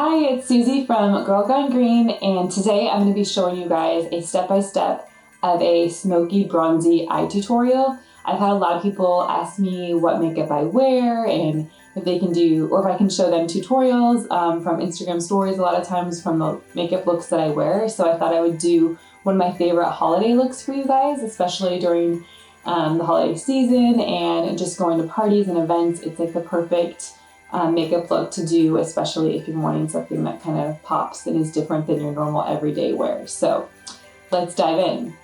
Hi, it's Susie from Girl Gone Green, and today I'm going to be showing you guys a step-by-step of a smoky bronzy eye tutorial. I've had a lot of people ask me what makeup I wear and if they can do, or if I can show them tutorials from Instagram stories a lot of times from the makeup looks that I wear. So I thought I would do one of my favorite holiday looks for you guys, especially during the holiday season and just going to parties and events. It's like the perfect makeup look to do, especially if you're wanting something that kind of pops and is different than your normal everyday wear. So let's dive in.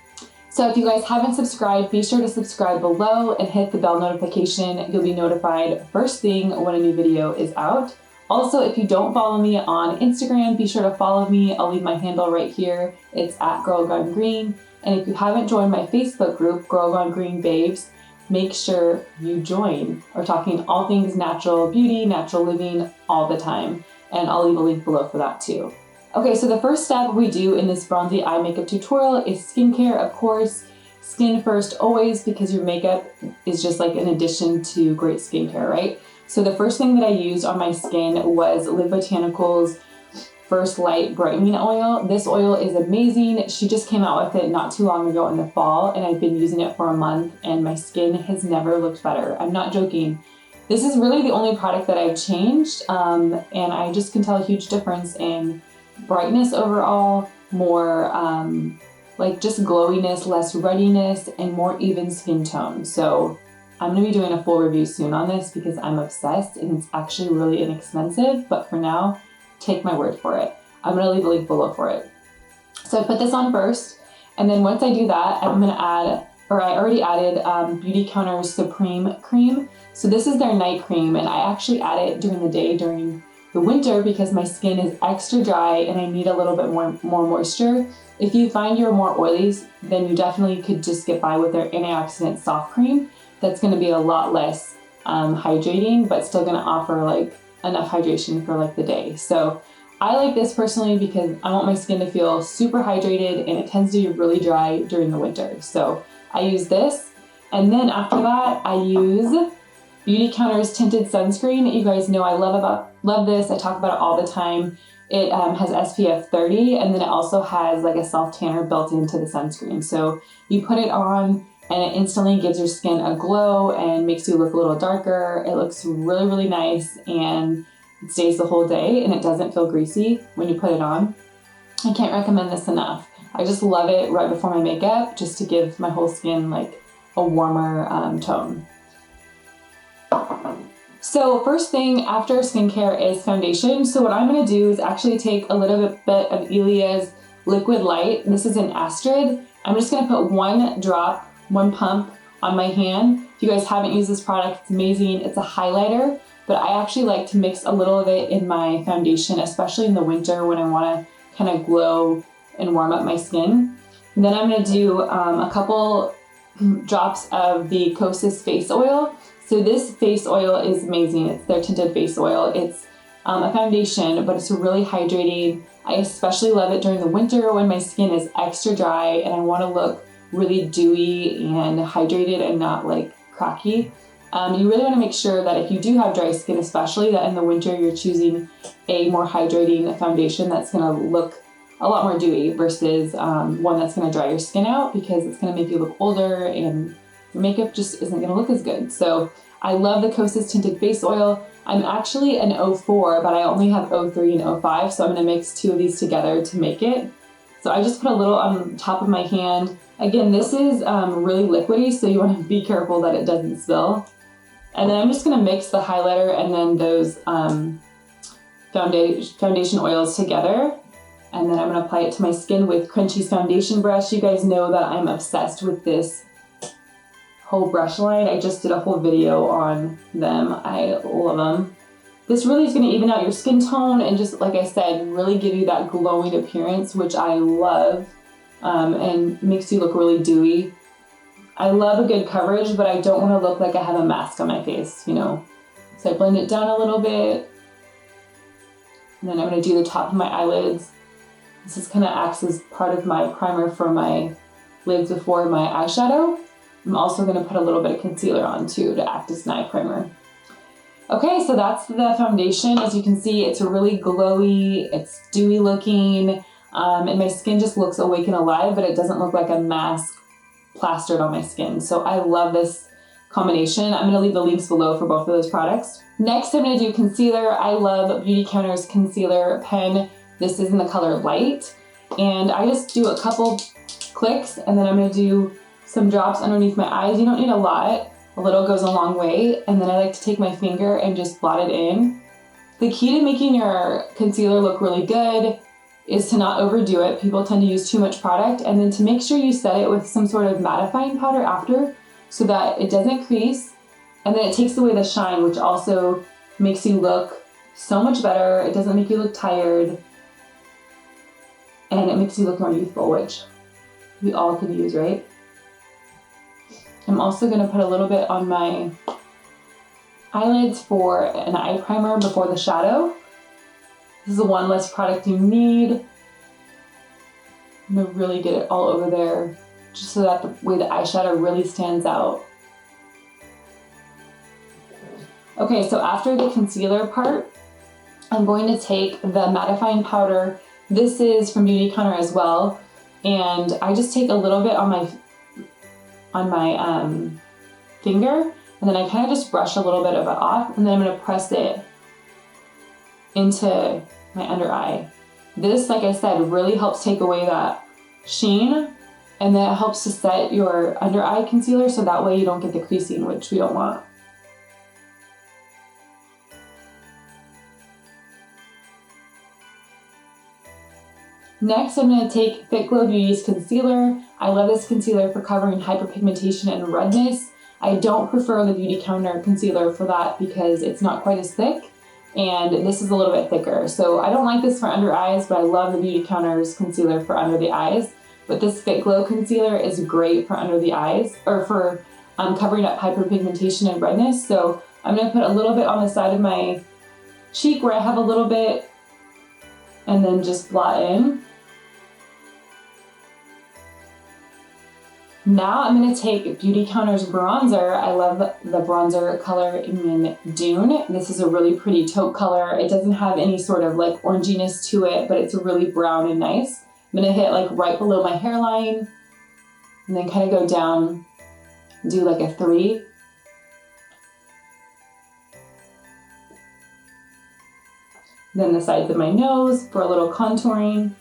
So if you guys haven't subscribed, be sure to subscribe below and hit the bell notification. You'll be notified first thing when a new video is out. Also, if you don't follow me on Instagram, be sure to follow me. I'll leave my handle right here. It's at Girl Gone Green. And if you haven't joined my Facebook group, Girl Gone Green Babes, make sure you join. We're talking all things natural beauty, natural living all the time. And I'll leave a link below for that too. Okay, so the first step we do in this bronzy eye makeup tutorial is skincare, of course. Skin first always, because your makeup is just like an addition to great skincare, right? So the first thing that I used on my skin was Live Botanicals First Light Brightening Oil. This oil is amazing. She just came out with it not too long ago in the fall, and I've been using it for a month, and my skin has never looked better. I'm not joking. This is really the only product that I've changed, and I just can tell a huge difference in brightness overall, more like just glowiness, less ruddiness, and more even skin tone. So I'm going to be doing a full review soon on this because I'm obsessed, and it's actually really inexpensive, but for now, take my word for it. I'm going to leave a link below for it. So I put this on first, and then once I do that, I'm going to add, or I already added Beauty Counter's Supreme Cream. So this is their night cream, and I actually add it during the day during the winter because my skin is extra dry and I need a little bit more moisture. If you find you're more oily, then you definitely could just get by with their antioxidant soft cream. That's going to be a lot less hydrating, but still going to offer like enough hydration for like the day. So I like this personally because I want my skin to feel super hydrated, and it tends to be really dry during the winter. So I use this, and then after that I use Beauty Counter's Tinted Sunscreen. You guys know I love this. I talk about it all the time. It has SPF 30, and then it also has like a self tanner built into the sunscreen. So you put it on and it instantly gives your skin a glow and makes you look a little darker. It looks really, really nice, and it stays the whole day, and it doesn't feel greasy when you put it on. I can't recommend this enough. I just love it right before my makeup, just to give my whole skin like a warmer tone. So first thing after skincare is foundation. So what I'm going to do is actually take a little bit of Elia's Liquid Light. This is an Astrid. I'm just going to put one pump on my hand. If you guys haven't used this product, it's amazing. It's a highlighter, but I actually like to mix a little of it in my foundation, especially in the winter when I want to kind of glow and warm up my skin. And then I'm going to do a couple drops of the Kosas face oil. So this face oil is amazing. It's their tinted face oil. It's a foundation, but it's really hydrating. I especially love it during the winter when my skin is extra dry and I want to look really dewy and hydrated and not like cracky. You really want to make sure that if you do have dry skin, especially, that in the winter you're choosing a more hydrating foundation that's going to look a lot more dewy versus one that's going to dry your skin out, because it's going to make you look older and your makeup just isn't going to look as good. So I love the Kosas Tinted Face Oil. I'm actually an 04, but I only have 03 and 05, so I'm going to mix two of these together to make it. So I just put a little on the top of my hand. Again, this is really liquidy, so you want to be careful that it doesn't spill. And then I'm just going to mix the highlighter and then those foundation oils together. And then I'm going to apply it to my skin with Crunchy's foundation brush. You guys know that I'm obsessed with this whole brush line. I just did a whole video on them. I love them. This really is going to even out your skin tone and just, like I said, really give you that glowing appearance, which I love, and makes you look really dewy. I love a good coverage, but I don't want to look like I have a mask on my face, you know. So I blend it down a little bit. And then I'm going to do the top of my eyelids. This is kind of acts as part of my primer for my lids before my eyeshadow. I'm also going to put a little bit of concealer on too to act as an eye primer. Okay, so that's the foundation. As you can see, it's really glowy, it's dewy looking, and my skin just looks awake and alive, but it doesn't look like a mask plastered on my skin. So I love this combination. I'm gonna leave the links below for both of those products. Next, I'm gonna do concealer. I love Beauty Counter's concealer pen. This is in the color Light. And I just do a couple clicks, and then I'm gonna do some drops underneath my eyes. You don't need a lot. A little goes a long way. And then I like to take my finger and just blot it in. The key to making your concealer look really good is to not overdo it. People tend to use too much product, and then to make sure you set it with some sort of mattifying powder after so that it doesn't crease, and then it takes away the shine, which also makes you look so much better. It doesn't make you look tired, and it makes you look more youthful, which we all could use, right? I'm also gonna put a little bit on my eyelids for an eye primer before the shadow. This is the one less product you need. I'm gonna really get it all over there, just so that the way the eyeshadow really stands out. Okay, so after the concealer part, I'm going to take the mattifying powder. This is from Beauty Counter as well, and I just take a little bit on my finger, and then I kind of just brush a little bit of it off, and then I'm gonna press it into my under eye. This, like I said, really helps take away that sheen, and then it helps to set your under eye concealer so that way you don't get the creasing, which we don't want. Next, I'm going to take Fit Glow Beauty's concealer. I love this concealer for covering hyperpigmentation and redness. I don't prefer the Beauty Counter concealer for that because it's not quite as thick, and this is a little bit thicker. So I don't like this for under eyes, but I love the Beauty Counter's concealer for under the eyes. But this Fit Glow concealer is great for under the eyes, or for covering up hyperpigmentation and redness. So I'm going to put a little bit on the side of my cheek where I have a little bit, and then just blot in. Now I'm going to take Beauty Counter's bronzer. I love the bronzer color in Dune. This is a really pretty taupe color. It doesn't have any sort of like oranginess to it, but it's really brown and nice. I'm going to hit like right below my hairline, and then kind of go down, do like a 3. Then the sides of my nose for a little contouring.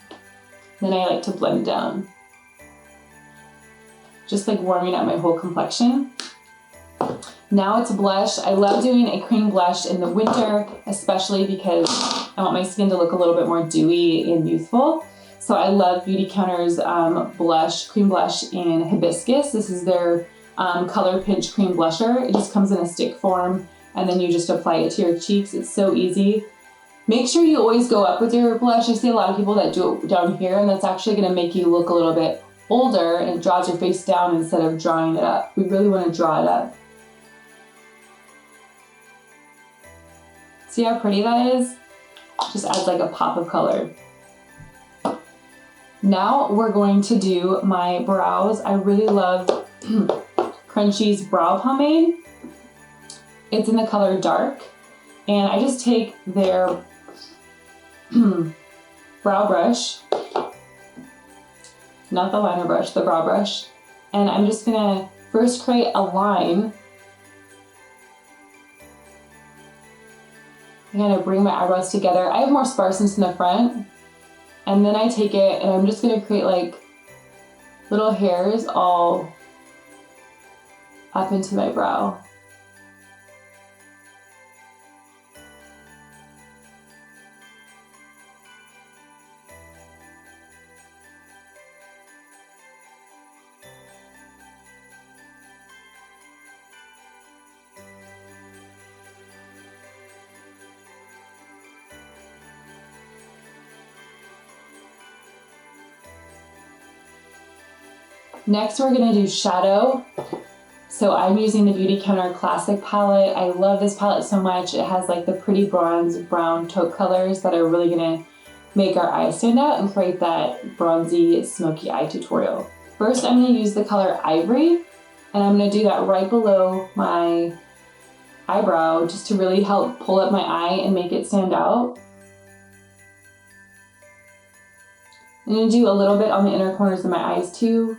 Then I like to blend down, just like warming up my whole complexion. Now it's blush. I love doing a cream blush in the winter, especially because I want my skin to look a little bit more dewy and youthful. So I love Beauty Counter's cream blush in Hibiscus. This is their Color Pinch cream blusher. It just comes in a stick form, and then you just apply it to your cheeks. It's so easy. Make sure you always go up with your blush. I see a lot of people that do it down here, and that's actually gonna make you look a little bit older, and it draws your face down instead of drawing it up. We really wanna draw it up. See how pretty that is? Just adds like a pop of color. Now we're going to do my brows. I really love Crunchy's brow pomade. It's in the color Dark, and I just take their brow brush, not the liner brush, the brow brush, and I'm just gonna first create a line. I'm gonna bring my eyebrows together. I have more sparseness in the front, and then I take it and I'm just gonna create like little hairs all up into my brow. Next, we're gonna do shadow. So I'm using the Beauty Counter Classic palette. I love this palette so much. It has like the pretty bronze, brown taupe colors that are really gonna make our eyes stand out and create that bronzy, smoky eye tutorial. First, I'm gonna use the color Ivory, and I'm gonna do that right below my eyebrow just to really help pull up my eye and make it stand out. I'm going to do a little bit on the inner corners of my eyes too.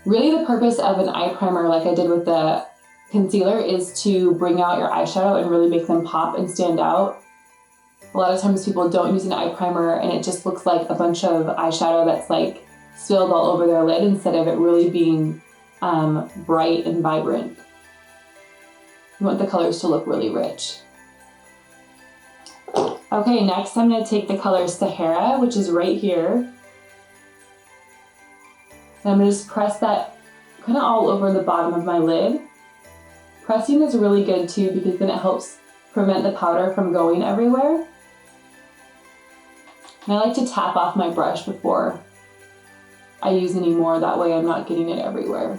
Really the purpose of an eye primer, like I did with the concealer, is to bring out your eyeshadow and really make them pop and stand out. A lot of times people don't use an eye primer and it just looks like a bunch of eyeshadow that's like spilled all over their lid instead of it really being bright and vibrant. You want the colors to look really rich. Okay, next I'm going to take the color Sahara, which is right here. And I'm going to just press that kind of all over the bottom of my lid. Pressing is really good too because then it helps prevent the powder from going everywhere. And I like to tap off my brush before I use any more, that way I'm not getting it everywhere.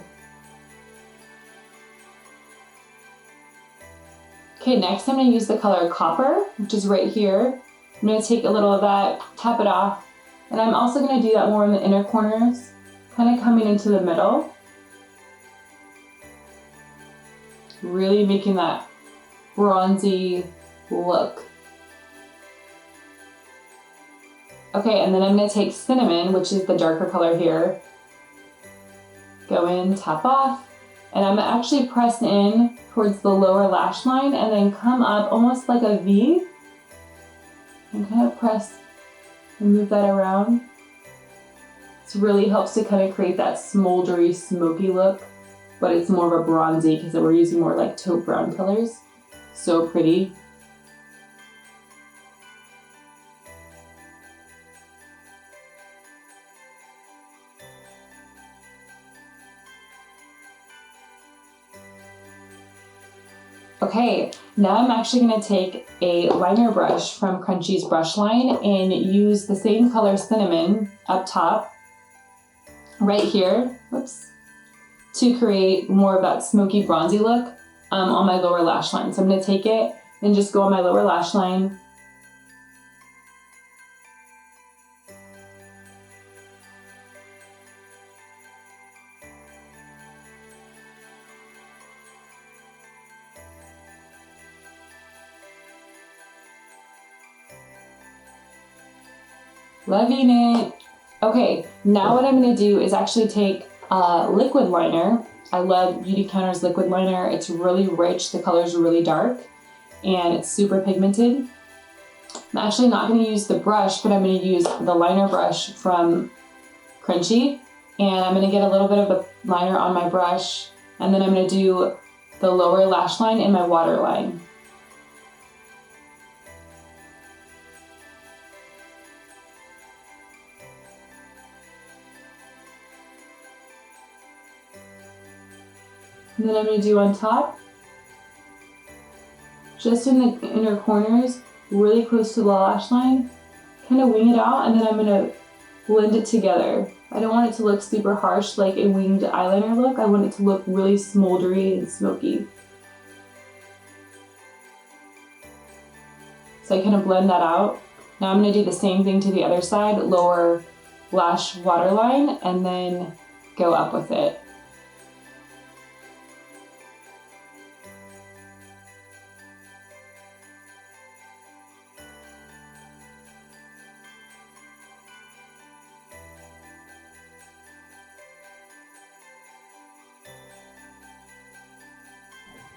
Okay, next I'm going to use the color Copper, which is right here. I'm going to take a little of that, tap it off, and I'm also going to do that more in the inner corners, kind of coming into the middle. Really making that bronzy look. Okay, and then I'm going to take Cinnamon, which is the darker color here. Go in, tap off, and I'm going to actually press in towards the lower lash line and then come up almost like a V. And kind of press and move that around. This really helps to kind of create that smoldery, smoky look, but it's more of a bronzy because we're using more like taupe brown colors. So pretty. Okay, now I'm actually going to take a liner brush from Crunchy's brush line and use the same color Cinnamon up top, right here, whoops, to create more of that smoky bronzy look on my lower lash line. So I'm going to take it and just go on my lower lash line. Loving it. Okay, now what I'm going to do is actually take a liquid liner. I love Beauty Counter's liquid liner. It's really rich, the colors are really dark, and it's super pigmented. I'm actually not going to use the brush, but I'm going to use the liner brush from Crunchy, and I'm going to get a little bit of the liner on my brush, and then I'm going to do the lower lash line and my waterline. And then I'm going to do on top, just in the inner corners, really close to the lash line, kind of wing it out, and then I'm going to blend it together. I don't want it to look super harsh like a winged eyeliner look. I want it to look really smoldery and smoky. So I kind of blend that out. Now I'm going to do the same thing to the other side, lower lash waterline, and then go up with it.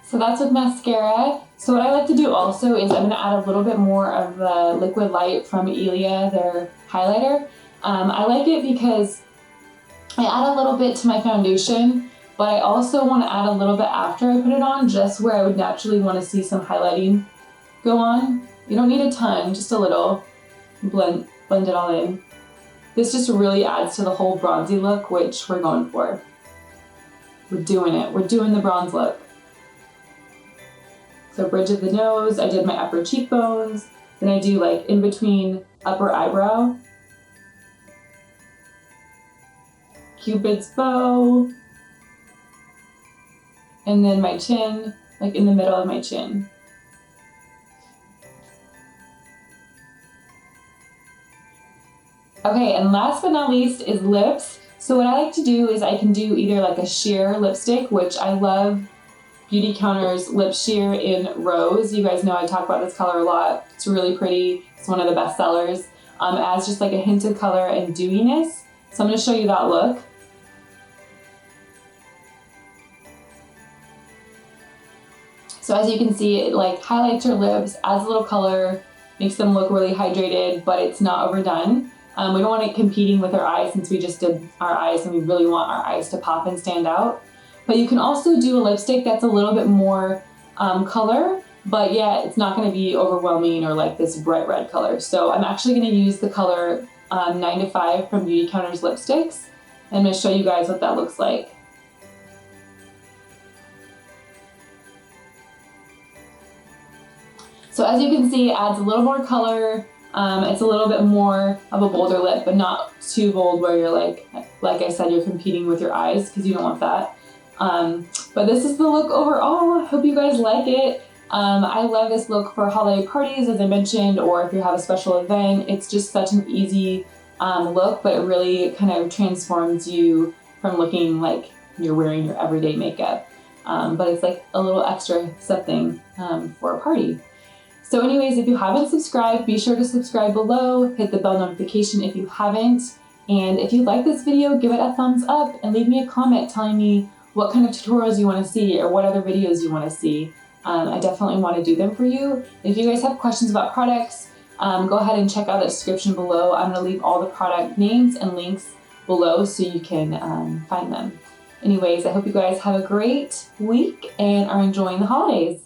So that's with mascara. So what I like to do also is I'm going to add a little bit more of the Liquid Light from Ilia, their highlighter. I like it because I add a little bit to my foundation, but I also want to add a little bit after I put it on, just where I would naturally want to see some highlighting go on. You don't need a ton, just a little. Blend it all in. This just really adds to the whole bronzy look, which we're going for. We're doing it. We're doing the bronze look. So bridge of the nose, I did my upper cheekbones, then I do like in between upper eyebrow, Cupid's bow, and then my chin, like in the middle of my chin. Okay, and last but not least is lips. So what I like to do is I can do either like a sheer lipstick, which I love Beauty Counter's Lip Sheer in Rose. You guys know I talk about this color a lot. It's really pretty. It's one of the best sellers. It adds just like a hint of color and dewiness. So I'm going to show you that look. So as you can see, it like highlights your lips, adds a little color, makes them look really hydrated, but it's not overdone. We don't want it competing with our eyes since we just did our eyes and we really want our eyes to pop and stand out. But you can also do a lipstick that's a little bit more color, but yeah, it's not gonna be overwhelming or like this bright red color. So I'm actually gonna use the color 9 to 5 from Beauty Counter's lipsticks. I'm gonna show you guys what that looks like. So as you can see, it adds a little more color. It's a little bit more of a bolder lip, but not too bold where you're like I said, you're competing with your eyes because you don't want that. But this is the look overall. I hope you guys like it. I love this look for holiday parties, as I mentioned, or if you have a special event. It's just such an easy look, but it really kind of transforms you from looking like you're wearing your everyday makeup. But it's like a little extra something for a party. So anyways, if you haven't subscribed, be sure to subscribe below, hit the bell notification if you haven't. And if you like this video, give it a thumbs up and leave me a comment telling me what kind of tutorials you want to see or what other videos you want to see. I definitely want to do them for you. If you guys have questions about products, go ahead and check out the description below. I'm going to leave all the product names and links below so you can find them. Anyways, I hope you guys have a great week and are enjoying the holidays.